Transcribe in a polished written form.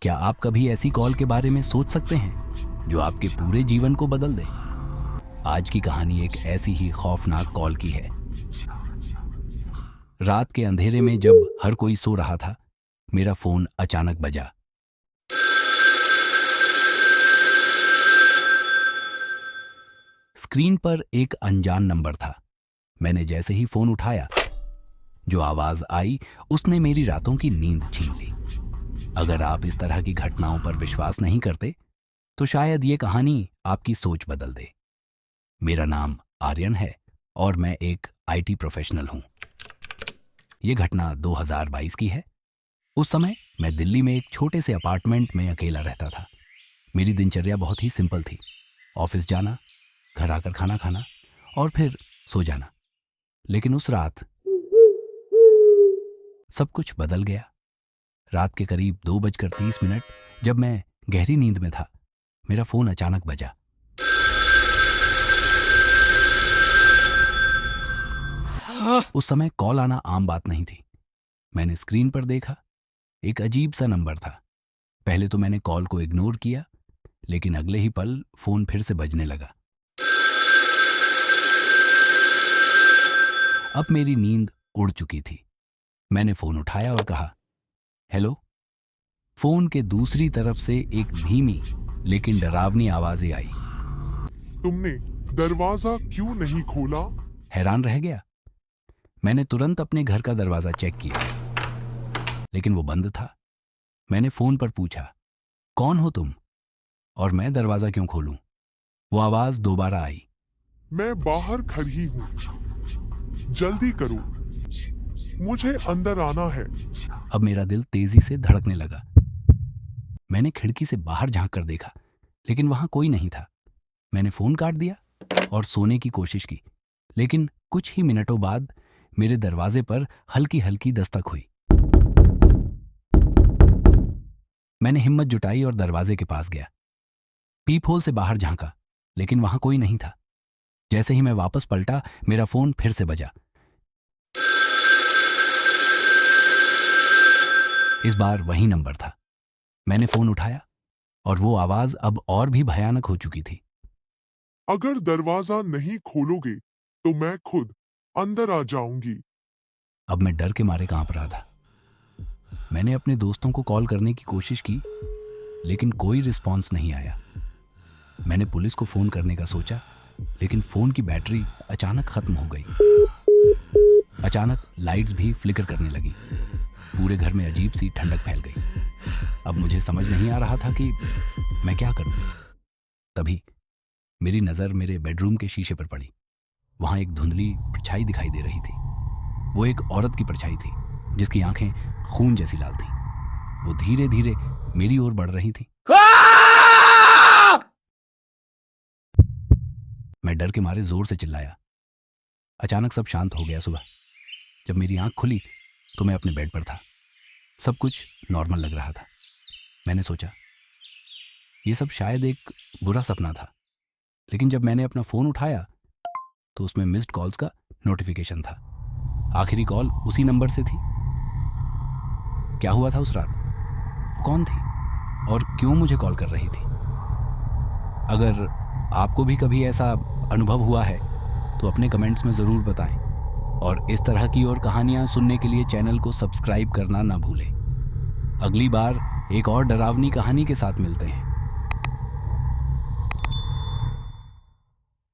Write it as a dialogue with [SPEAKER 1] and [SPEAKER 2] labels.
[SPEAKER 1] क्या आप कभी ऐसी कॉल के बारे में सोच सकते हैं जो आपके पूरे जीवन को बदल दे? आज की कहानी एक ऐसी ही खौफनाक कॉल की है। रात के अंधेरे में जब हर कोई सो रहा था, मेरा फोन अचानक बजा। स्क्रीन पर एक अनजान नंबर था। मैंने जैसे ही फोन उठाया, जो आवाज आई उसने मेरी रातों की नींद छीन ली। अगर आप इस तरह की घटनाओं पर विश्वास नहीं करते, तो शायद ये कहानी आपकी सोच बदल दे। मेरा नाम आर्यन है और मैं एक आईटी प्रोफेशनल हूं। ये घटना 2022 की है। उस समय मैं दिल्ली में एक छोटे से अपार्टमेंट में अकेला रहता था। मेरी दिनचर्या बहुत ही सिंपल थी। ऑफिस जाना, घर आकर खाना खाना और फिर सो जाना। लेकिन उस रात सब कुछ बदल गया। रात के करीब 2:30 जब मैं गहरी नींद में था, मेरा फोन अचानक बजा। उस समय कॉल आना आम बात नहीं थी। मैंने स्क्रीन पर देखा, एक अजीब सा नंबर था। पहले तो मैंने कॉल को इग्नोर किया, लेकिन अगले ही पल फोन फिर से बजने लगा। अब मेरी नींद उड़ चुकी थी। मैंने फोन उठाया और कहा, हेलो। फोन के दूसरी तरफ से एक धीमी लेकिन डरावनी आवाजें आई।
[SPEAKER 2] तुमने दरवाजा क्यों नहीं खोला?
[SPEAKER 1] हैरान रह गया। मैंने तुरंत अपने घर का दरवाजा चेक किया, लेकिन वो बंद था। मैंने फोन पर पूछा, कौन हो तुम और मैं दरवाजा क्यों खोलूं? वो आवाज दोबारा आई।
[SPEAKER 2] मैं बाहर खड़ी हूँ, जल्दी करो, मुझे अंदर आना है।
[SPEAKER 1] अब मेरा दिल तेजी से धड़कने लगा। मैंने खिड़की से बाहर झांक कर देखा, लेकिन वहां कोई नहीं था। मैंने फोन काट दिया और सोने की कोशिश की, लेकिन कुछ ही मिनटों बाद मेरे दरवाजे पर हल्की हल्की दस्तक हुई। मैंने हिम्मत जुटाई और दरवाजे के पास गया। पीप होल से बाहर झांका, लेकिन वहां कोई नहीं था। जैसे ही मैं वापस पलटा, मेरा फोन फिर से बजा। इस बार वही नंबर था। मैंने फोन उठाया और वो आवाज अब और भी भयानक हो चुकी थी।
[SPEAKER 2] अगर दरवाजा नहीं खोलोगे तो मैं खुद अंदर आ जाऊंगी।
[SPEAKER 1] अब मैं डर के मारे कांप रहा था। मैंने अपने दोस्तों को कॉल करने की कोशिश की, लेकिन कोई रिस्पॉन्स नहीं आया। मैंने पुलिस को फोन करने का सोचा, लेकिन फोन की बैटरी अचानक खत्म हो गई। अचानक लाइट्स भी फ्लिकर करने लगी। पूरे घर में अजीब सी ठंडक फैल गई। अब मुझे समझ नहीं आ रहा था कि मैं क्या करूं। तभी मेरी नजर मेरे बेडरूम के शीशे पर पड़ी। वहां एक धुंधली परछाई दिखाई दे रही थी। वो एक औरत की परछाई थी, जिसकी आंखें खून जैसी लाल थी। वो धीरे धीरे मेरी ओर बढ़ रही थी। मैं डर के मारे जोर से चिल्लाया। अचानक सब शांत हो गया। सुबह जब मेरी आंख खुली तो मैं अपने बेड पर था। सब कुछ नॉर्मल लग रहा था। मैंने सोचा ये सब शायद एक बुरा सपना था, लेकिन जब मैंने अपना फोन उठाया तो उसमें मिस्ड कॉल्स का नोटिफिकेशन था। आखिरी कॉल उसी नंबर से थी। क्या हुआ था उस रात? कौन थी और क्यों मुझे कॉल कर रही थी? अगर आपको भी कभी ऐसा अनुभव हुआ है तो अपने कमेंट्स में ज़रूर बताएं, और इस तरह की और कहानियां सुनने के लिए चैनल को सब्सक्राइब करना ना भूलें। अगली बार एक और डरावनी कहानी के साथ मिलते हैं।